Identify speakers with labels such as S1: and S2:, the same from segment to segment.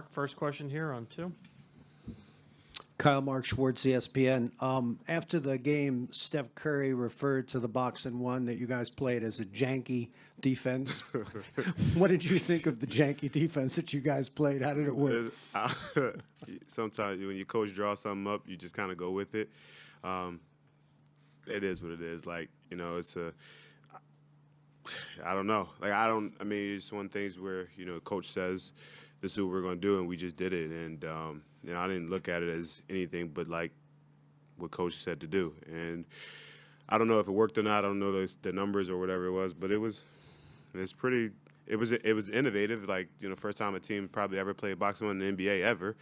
S1: Mark, first question here on 2.
S2: Kyle Mark Schwartz, ESPN. After the game, Steph Curry referred to the box and one that you guys played as a janky defense. What did you think of the janky defense that you guys played? How did it work?
S3: Sometimes when your coach draws something up, you just kind of go with it. It is what it is. Like, it's I don't know. It's one of the things where, coach says, this is what we're going to do, and we just did it. And, I didn't look at it as anything but, like, what coach said to do. And I don't know if it worked or not. I don't know the numbers or whatever it was, but it was innovative. Like, first time a team probably ever played boxing in the NBA ever.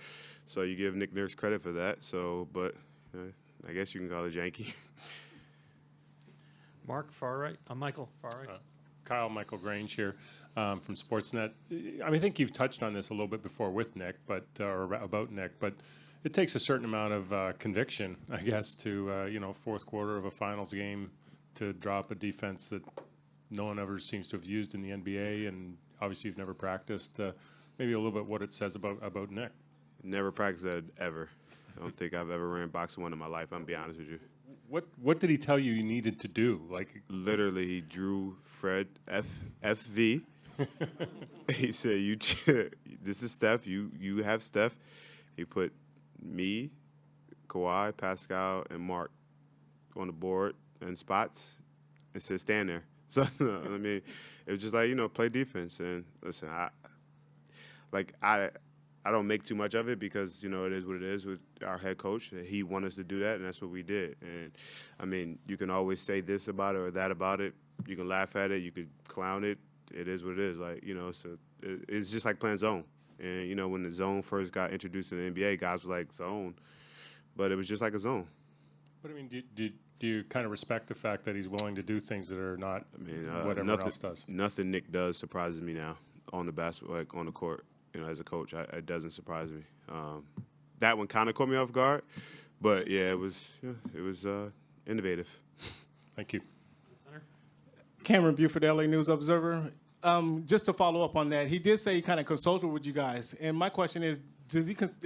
S3: So you give Nick Nurse credit for that. So, but I guess you can call it janky.
S1: Mark, far right. Michael, far right.
S4: Kyle, Michael Grange here from Sportsnet. I think you've touched on this a little bit before with Nick, or about Nick, but it takes a certain amount of conviction, I guess, to, fourth quarter of a finals game to drop a defense that no one ever seems to have used in the NBA, and obviously you've never practiced. Maybe a little bit what it says about Nick.
S3: Never practiced that ever. I don't think I've ever ran boxing one in my life, I'm going to be honest with you.
S4: What did he tell you needed to do? Like,
S3: literally, he drew Fred FV. He said, this is Steph. You have Steph. He put me, Kawhi, Pascal, and Mark on the board and spots and said, stand there. So, it was just like, play defense. And listen, I don't make too much of it because, it is what it is with our head coach. He wanted us to do that, and that's what we did. And, you can always say this about it or that about it. You can laugh at it. You could clown it. It is what it is. Like, so it's just like playing zone. And, when the zone first got introduced in the NBA, guys were like, zone. But it was just like a zone.
S4: But, do you kind of respect the fact that he's willing to do things that are not whatever else does?
S3: Nothing Nick does surprises me now on the basketball, like on the court. As a coach, it doesn't surprise me. That one kind of caught me off guard, but yeah, it was innovative.
S4: Thank you.
S5: Cameron Buford, LA News Observer. Just to follow up on that, he did say he kind of consulted with you guys, and my question is,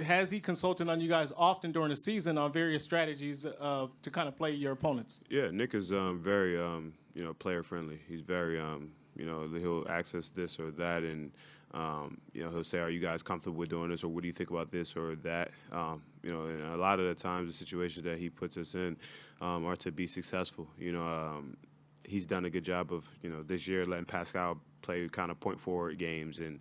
S5: has he consulted on you guys often during the season on various strategies to kind of play your opponents?
S3: Yeah, Nick is very player friendly. He's very he'll access this or that, and he'll say, are you guys comfortable with doing this, or what do you think about this or that? And a lot of the times the situations that he puts us in are to be successful. He's done a good job of, this year letting Pascal play kind of point forward games and,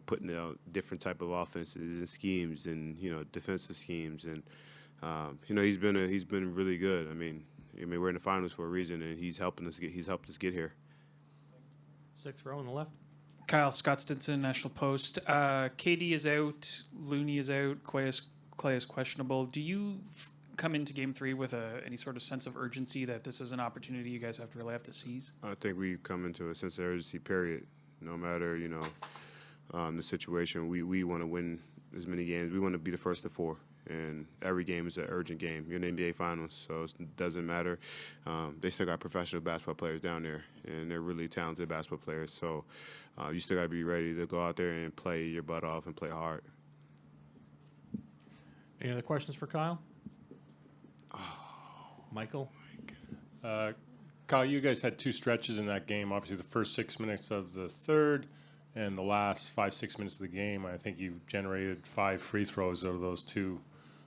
S3: putting out different type of offenses and schemes and, defensive schemes. And, he's been really good. We're in the finals for a reason, and he's helped us get here.
S1: 6th row on the left.
S6: Kyle, Scott Stinson, National Post. KD is out. Looney is out. Clay is questionable. Do you come into Game 3 with any sort of sense of urgency that this is an opportunity you guys really have to seize?
S3: I think we come into a sense of urgency, period. No matter, the situation, we want to win as many games. We want to be the first to 4. And every game is an urgent game. You're in the NBA Finals, so it doesn't matter. They still got professional basketball players down there, and they're really talented basketball players. So you still got to be ready to go out there and play your butt off and play hard.
S1: Any other questions for Kyle? Michael?
S4: Kyle, you guys had 2 stretches in that game. Obviously, the first 6 minutes of the third and the last 5-6 minutes of the game. I think you generated 5 free throws out of those 2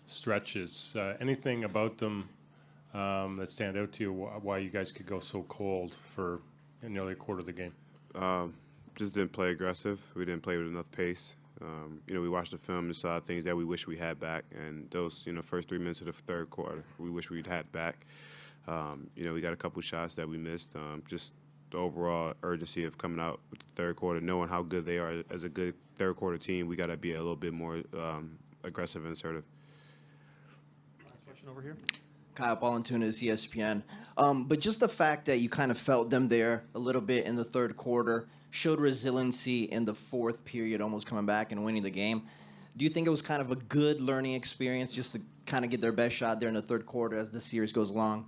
S4: stretches. Anything about them that stand out to you, why you guys could go so cold for nearly a quarter of the game?
S3: Just didn't play aggressive. We didn't play with enough pace. We watched the film and saw things that we wish we had back. And those, first 3 minutes of the third quarter, we wish we'd had back. We got a couple shots that we missed. Just the overall urgency of coming out with the third quarter, knowing how good they are as a good third quarter team, we got to be a little bit more aggressive and assertive.
S1: Last question over here.
S7: Kyle Ballantunas, ESPN. But just the fact that you kind of felt them there a little bit in the third quarter, showed resiliency in the fourth period, almost coming back and winning the game. Do you think it was kind of a good learning experience just to kind of get their best shot there in the third quarter as the series goes along?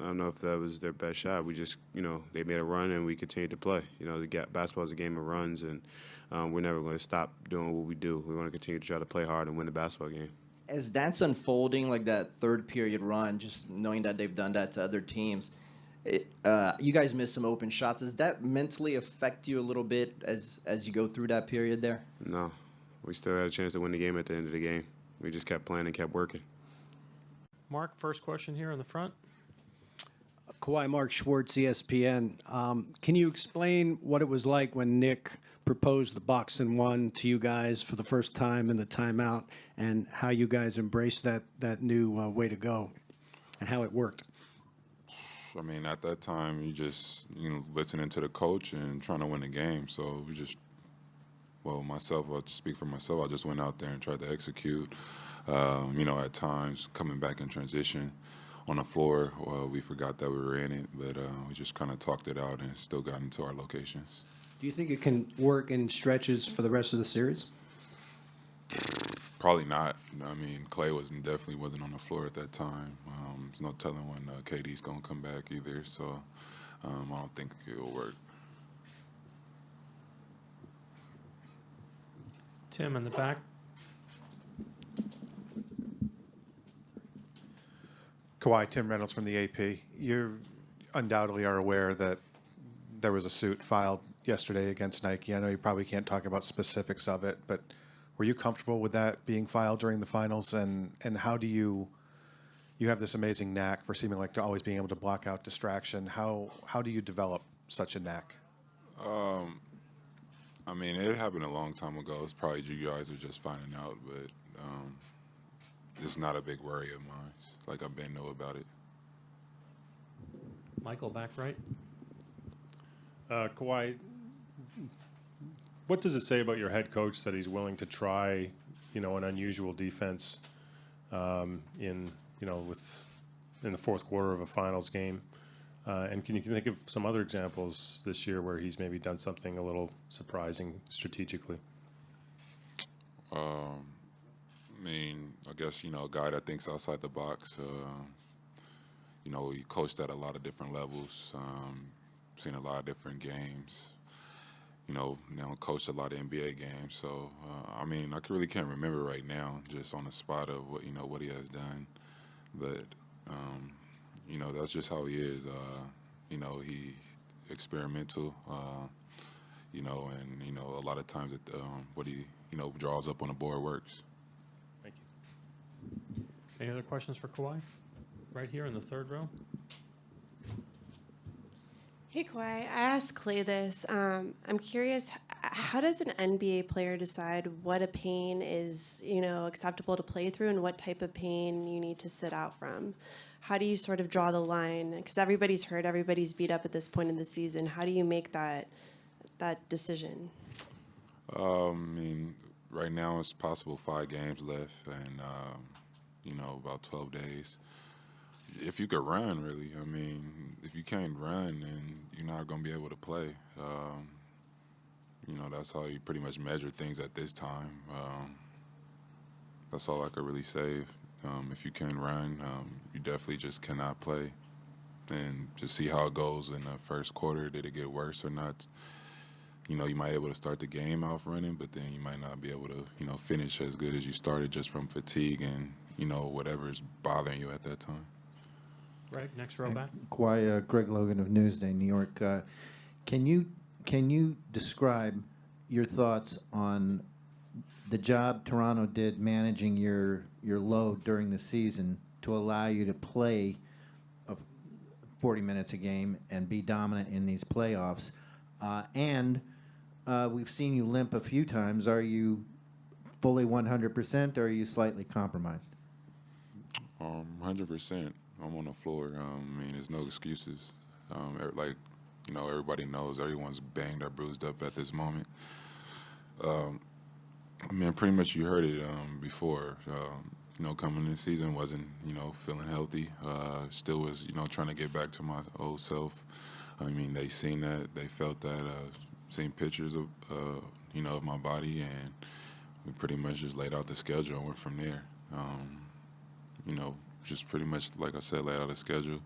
S3: I don't know if that was their best shot. We just, they made a run and we continued to play. Basketball is a game of runs, and we're never going to stop doing what we do. We want to continue to try to play hard and win the basketball game.
S7: As that's unfolding, like that third period run, just knowing that they've done that to other teams, you guys missed some open shots. Does that mentally affect you a little bit as you go through that period there?
S3: No. We still had a chance to win the game at the end of the game. We just kept playing and kept working.
S1: Mark, first question here in the front.
S2: Kawhi, Mark Schwartz, ESPN. Can you explain what it was like when Nick proposed the box and one to you guys for the first time in the timeout, and how you guys embraced that new way to go and how it worked?
S8: I mean, at that time, you just, listening to the coach and trying to win the game. So we just, myself, I'll just speak for myself. I just went out there and tried to execute. At times, coming back in transition on the floor, we forgot that we were in it, but we just kind of talked it out and still got into our locations.
S2: Do you think it can work in stretches for the rest of the series?
S8: Probably not. I mean, Clay definitely wasn't on the floor at that time. There's no telling when KD's going to come back either, so I don't think it will work.
S1: Tim in the back.
S9: Kawhi, Tim Reynolds from the AP. You undoubtedly are aware that there was a suit filed yesterday against Nike. I know you probably can't talk about specifics of it, but were you comfortable with that being filed during the finals? And how do you have this amazing knack for seeming like to always being able to block out distraction. How do you develop such a knack?
S8: I mean, it happened a long time ago. It's probably you guys are just finding out, but it's not a big worry of mine. Like, I've been know about it.
S1: Michael, back right.
S4: Kawhi, what does it say about your head coach that he's willing to try, an unusual defense in the fourth quarter of a finals game? And can you think of some other examples this year where he's maybe done something a little surprising strategically?
S8: I mean, I guess, a guy that thinks outside the box. He coached at a lot of different levels, seen a lot of different games. Now coached a lot of NBA games. So, I mean, I really can't remember right now, just on the spot of what he has done. But, that's just how he is. He experimental, and, a lot of times what he, draws up on the board works.
S1: Thank you. Any other questions for Kawhi? Right here in the third row.
S10: Hey, Kawhi, I asked Clay this. I'm curious, how does an NBA player decide what a pain is, acceptable to play through and what type of pain you need to sit out from? How do you sort of draw the line? Because everybody's hurt, everybody's beat up at this point in the season. How do you make that decision?
S8: I mean, right now it's possible 5 games left and, about 12 days. If you could run, really. I mean, if you can't run, then you're not going to be able to play. That's how you pretty much measure things at this time. That's all I could really say. If you can run, you definitely just cannot play. And just see how it goes in the first quarter. Did it get worse or not? You might be able to start the game off running, but then you might not be able to, finish as good as you started just from fatigue and, whatever is bothering you at that time.
S1: Greg, next row back.
S11: Kawhi, Greg Logan of Newsday, New York. Can you describe your thoughts on the job Toronto did managing your load during the season to allow you to play 40 minutes a game and be dominant in these playoffs? And we've seen you limp a few times. Are you fully 100%, or are you slightly compromised?
S8: 100%. I'm on the floor. I mean, there's no excuses. Everybody knows everyone's banged or bruised up at this moment. Pretty much you heard it before. Coming in the season, wasn't, feeling healthy. Still was, trying to get back to my old self. I mean, they seen that, they felt that, seen pictures of, of my body, and we pretty much just laid out the schedule and went from there. Just pretty much, like I said, laid out a schedule,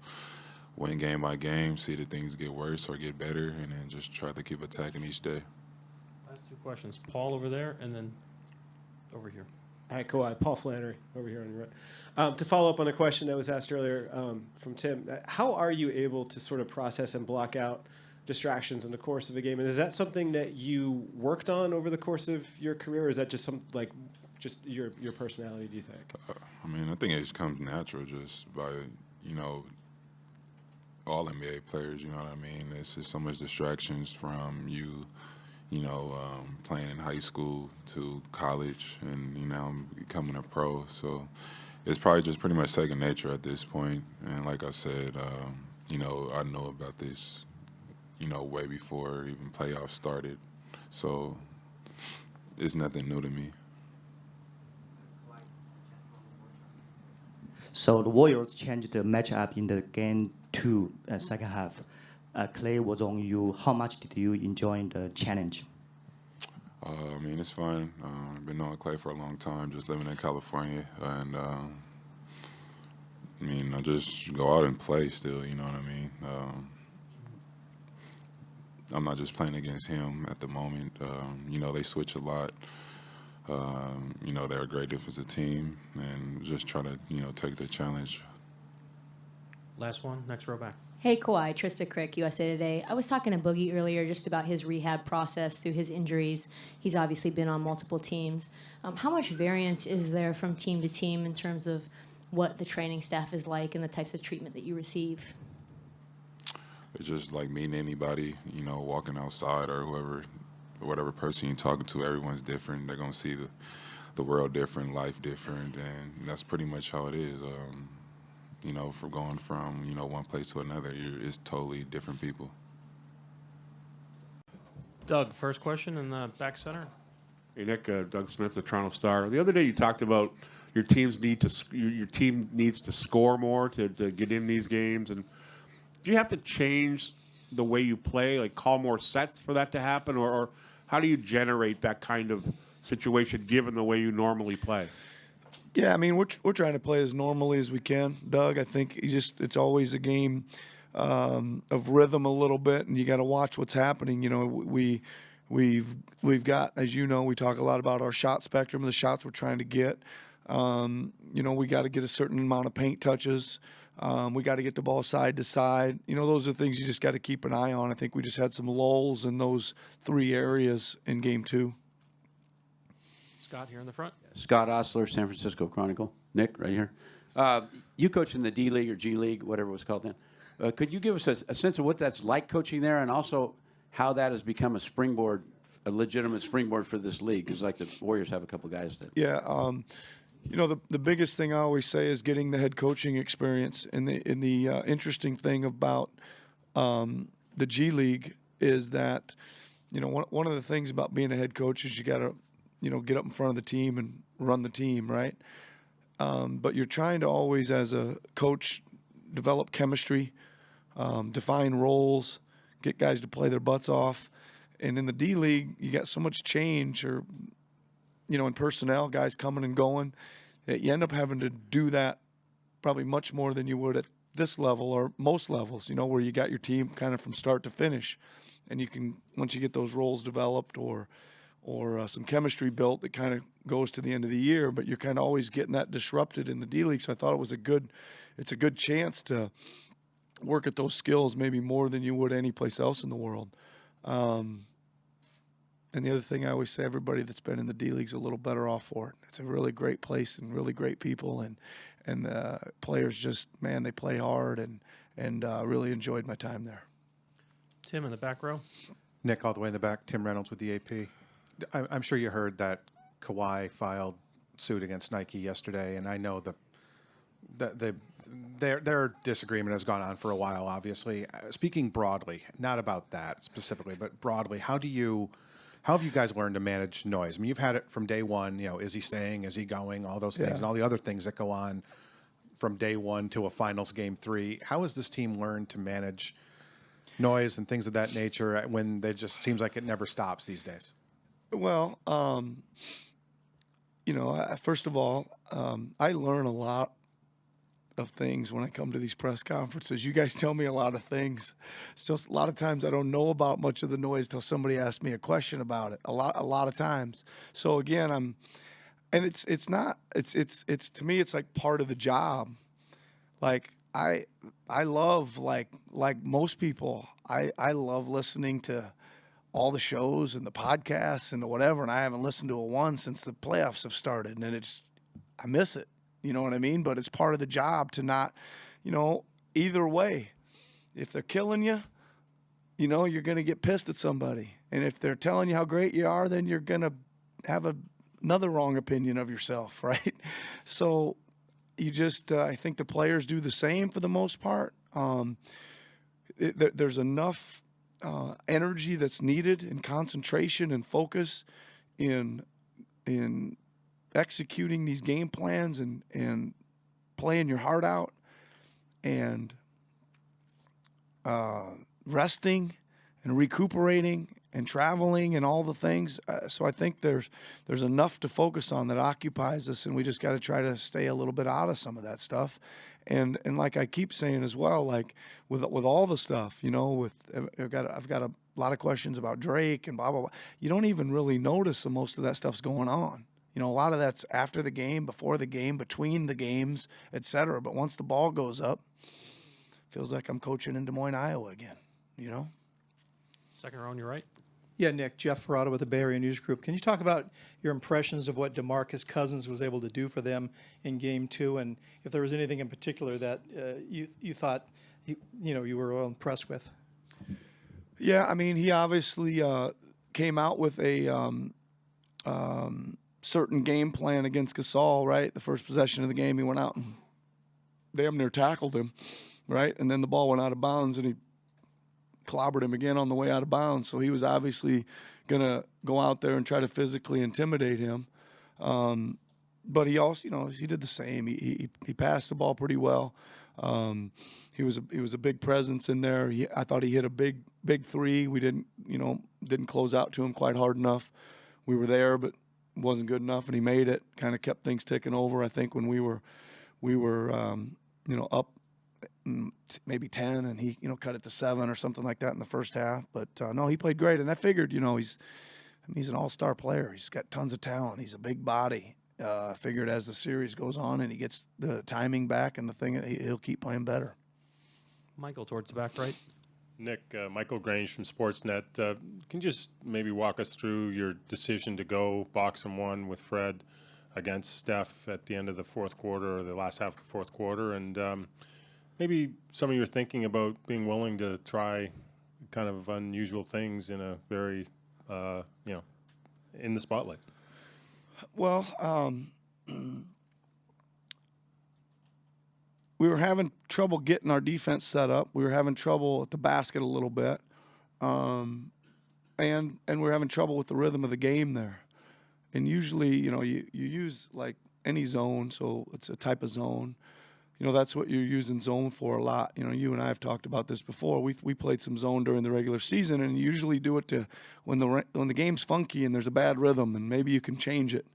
S8: win game by game, see that things get worse or get better, and then just try to keep attacking each day.
S1: Last two questions. Paul over there, and then over here.
S12: Hi, Kawhi. Paul Flannery over here on your right. To follow up on a question that was asked earlier from Tim, how are you able to sort of process and block out distractions in the course of a game? And is that something that you worked on over the course of your career, or is that just just your personality, do you think?
S8: I mean, I think it just comes natural just by, all NBA players, you know what I mean? It's just so much distractions from you playing in high school to college and, becoming a pro. So it's probably just pretty much second nature at this point. And like I said, I know about this, way before even playoffs started. So it's nothing new to me.
S13: So the Warriors changed the matchup in the game 2, second half. Clay was on you. How much did you enjoy the challenge?
S8: I mean, it's fun. I've been knowing Clay for a long time, just living in California. And, I just go out and play still, you know what I mean? I'm not just playing against him at the moment. They switch a lot. They're a great defensive team, and just try to, take the challenge.
S1: Last one, next row back.
S14: Hey, Kawhi, Trista Crick, USA Today. I was talking to Boogie earlier just about his rehab process through his injuries. He's obviously been on multiple teams. How much variance is there from team to team in terms of what the training staff is like and the types of treatment that you receive?
S8: It's just like meeting anybody, walking outside or whatever person you're talking to. Everyone's different. They're going to see the world different, life different, and that's pretty much how it is. For going from, one place to another, it's totally different people.
S1: Doug, first question in the back center.
S15: Hey, Nick, Doug Smith, the Toronto Star. The other day you talked about your team needs to score more to get in these games. And do you have to change the way you play, like call more sets for that to happen? Or how do you generate that kind of situation given the way you normally play?
S16: Yeah, I mean, we're trying to play as normally as we can, Doug. I think it's always a game of rhythm a little bit, and you got to watch what's happening. We've got, as you know, we talk a lot about our shot spectrum, the shots we're trying to get. We got to get a certain amount of paint touches. We got to get the ball side to side. Those are things you just got to keep an eye on. I think we just had some lulls in those 3 areas in Game 2.
S1: Scott here in the front.
S17: Scott Osler, San Francisco Chronicle. Nick, right here. You coach in the D League or G League, whatever it was called then. Could you give us a sense of what that's like coaching there, and also how that has become a legitimate springboard for this league? Because like the Warriors have a couple guys that.
S16: Yeah. The biggest thing I always say is getting the head coaching experience. And the interesting thing about the G League is that, one of the things about being a head coach is you got to, get up in front of the team and run the team, right? But you're trying to always, as a coach, develop chemistry, define roles, get guys to play their butts off. And in the D League, you got so much change or, in personnel, guys coming and going, that you end up having to do that probably much more than you would at this level or most levels, where you got your team kind of from start to finish. And you can, once you get those roles developed or some chemistry built, that kind of goes to the end of the year, but you're kind of always getting that disrupted in the D League. So I thought it's a good chance to work at those skills maybe more than you would any place else in the world. And the other thing I always say, everybody that's been in the D League's a little better off for it. It's a really great place and really great people, and players just, man, they play hard, and really enjoyed my time there.
S1: Tim in the back row.
S9: Nick, all the way in the back. Tim Reynolds with the AP. I'm sure you heard that Kawhi filed suit against Nike yesterday, and I know their disagreement has gone on for a while, obviously. Speaking broadly, not about that specifically, but broadly, how have you guys learned to manage noise? I mean, you've had it from day one, is he staying, is he going, all those things, and all the other things that go on from day one to a finals game 3. How has this team learned to manage noise and things of that nature when it just seems like it never stops these days?
S16: Well, first of all, I learn a lot of things when I come to these press conferences. You guys tell me a lot of things. It's just a lot of times I don't know about much of the noise till somebody asks me a question about it. A lot of times. So again, it's not to me it's like part of the job. Like I love like most people, I love listening to all the shows and the podcasts and the whatever, and I haven't listened to a one since the playoffs have started, and I miss it. You know what I mean? But it's part of the job to not, either way. If they're killing you, you're going to get pissed at somebody. And if they're telling you how great you are, then you're going to have another wrong opinion of yourself, right? So you just, I think the players do the same for the most part. There's enough energy that's needed and concentration and focus in executing these game plans and playing your heart out and resting and recuperating and traveling and all the things. So I think there's enough to focus on that occupies us, and we just got to try to stay a little bit out of some of that stuff. And like I keep saying as well, like with all the stuff, I've got a lot of questions about Drake and blah blah blah. You don't even really notice that most of that stuff's going on. A lot of that's after the game, before the game, between the games, etc. But once the ball goes up, feels like I'm coaching in Des Moines, Iowa again.
S1: Second row on your right.
S18: Yeah, Nick, Jeff Ferrata with the Bay Area News Group. Can you talk about your impressions of what DeMarcus Cousins was able to do for them in Game 2, and if there was anything in particular that you thought you were well impressed with?
S16: Yeah, I mean, he obviously came out with a certain game plan against Gasol, right? The first possession of the game, he went out and damn near tackled him, right? And then the ball went out of bounds, and he clobbered him again on the way out of bounds. So he was obviously going to go out there and try to physically intimidate him. But he also, he did the same. He passed the ball pretty well. He was a big presence in there. I thought he hit a big three. We didn't close out to him quite hard enough. We were there, but it wasn't good enough, and he made it. Kind of kept things ticking over. I think when we were up maybe 10, and he cut it to 7 or something like that in the first half. But no, he played great, and I figured he's an all-star player. He's got tons of talent. He's a big body. I figured as the series goes on and he gets the timing back and the thing, he'll keep playing better.
S1: Michael, towards the back right.
S4: Nick, Michael Grange from Sportsnet. Can you just maybe walk us through your decision to go box and one with Fred against Steph at the end of the fourth quarter, or the last half of the fourth quarter, and maybe some of your thinking about being willing to try kind of unusual things in a very, in the spotlight?
S16: Well, we were having trouble getting our defense set up. We were having trouble at the basket a little bit. And we were having trouble with the rhythm of the game there. And usually, you use like any zone, so it's a type of zone. That's what you're using zone for a lot. You and I have talked about this before. We played some zone during the regular season, and you usually do it to when the game's funky and there's a bad rhythm, and maybe you can change it,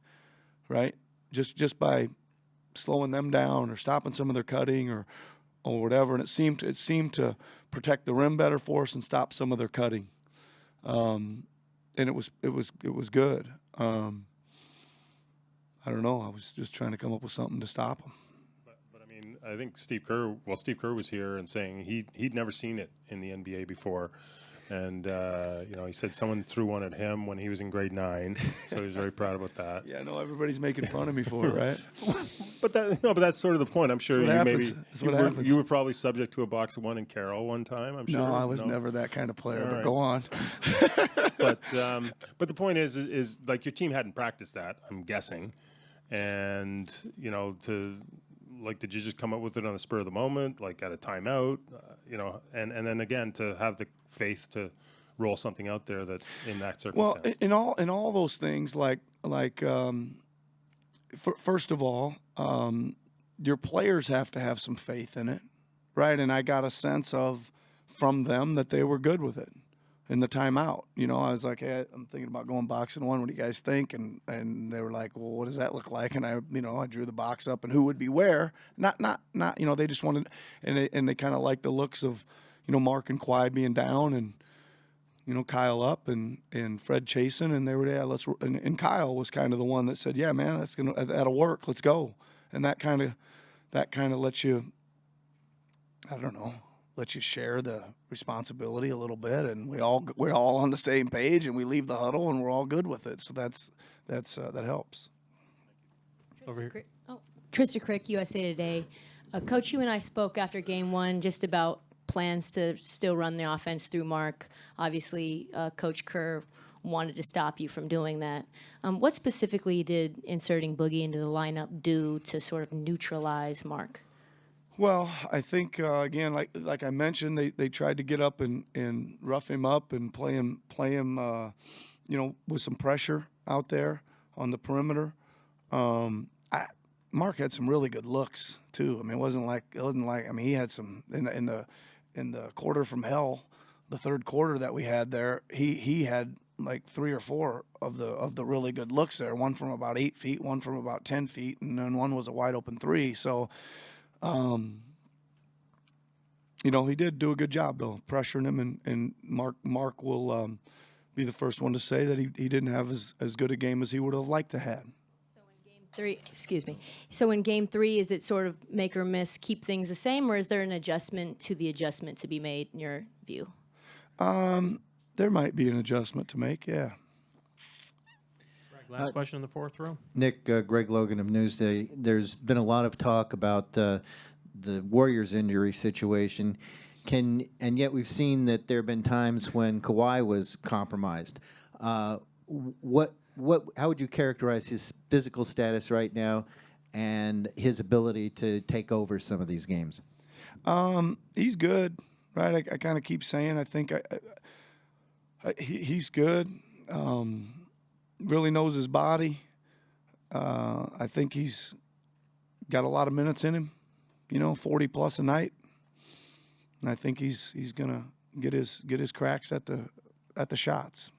S16: right? Just by slowing them down or stopping some of their cutting or whatever. And it seemed to protect the rim better for us and stop some of their cutting. And it was good. I don't know. I was just trying to come up with something to stop them.
S4: I think Steve Kerr was here and saying he'd never seen it in the NBA before. And, he said someone threw one at him when he was in grade 9. So he was very proud about that.
S16: Yeah, no, everybody's making fun of me for it, right?
S4: but that's sort of the point. I'm sure
S16: you
S4: were probably subject to a box of one in Carroll one time, I'm sure.
S16: No, I was never that kind of player, but
S4: right.
S16: Go on.
S4: But the point is like your team hadn't practiced that, I'm guessing. And, did you just come up with it on the spur of the moment, like at a timeout, and then again to have the faith to roll something out there that in that circumstance?
S16: Well, in all those things, first of all, your players have to have some faith in it, right? And I got a sense from them that they were good with it. in the timeout. You know, I was like, hey, I'm thinking about going boxing one. What do you guys think? And they were like, well, what does that look like? And I drew the box up and who would be where. Not. They just wanted, and they kind of liked the looks of, Mark and Kawhi being down and, Kyle up and Fred chasing, and they were and Kyle was kind of the one that said, yeah, man, that'll work. Let's go. And that kind of lets you, I don't know, let you share the responsibility a little bit, and we're all on the same page, and we leave the huddle, and we're all good with it. So that helps.
S1: Over here.
S14: Trista Crick, USA Today. Coach, you and I spoke after game one just about plans to still run the offense through Mark. Obviously, Coach Kerr wanted to stop you from doing that. What specifically did inserting Boogie into the lineup do to sort of neutralize Mark?
S16: Well, I think again, like I mentioned, they tried to get up and rough him up and play him, with some pressure out there on the perimeter. Mark had some really good looks too. I mean, it wasn't like he had some in the quarter from hell, the third quarter that we had there. He had like 3 or 4 of the really good looks there. One from about 8 feet, one from about 10 feet, and then one was a wide open 3. So. He did do a good job though, pressuring him, and Mark will be the first one to say that he didn't have as good a game as he would have liked to have.
S14: So in game 3, is it sort of make or miss, keep things the same, or is there an adjustment to be made in your view?
S16: There might be an adjustment to make, yeah.
S1: Last question in the fourth row.
S11: Nick, Greg Logan of Newsday. There's been a lot of talk about the Warriors' injury situation, and yet we've seen that there have been times when Kawhi was compromised. How would you characterize his physical status right now, and his ability to take over some of these games?
S16: He's good, right? I kind of keep saying I think he's good. Really knows his body. I think he's got a lot of minutes in him, 40 plus a night. And I think he's gonna get his cracks at the shots.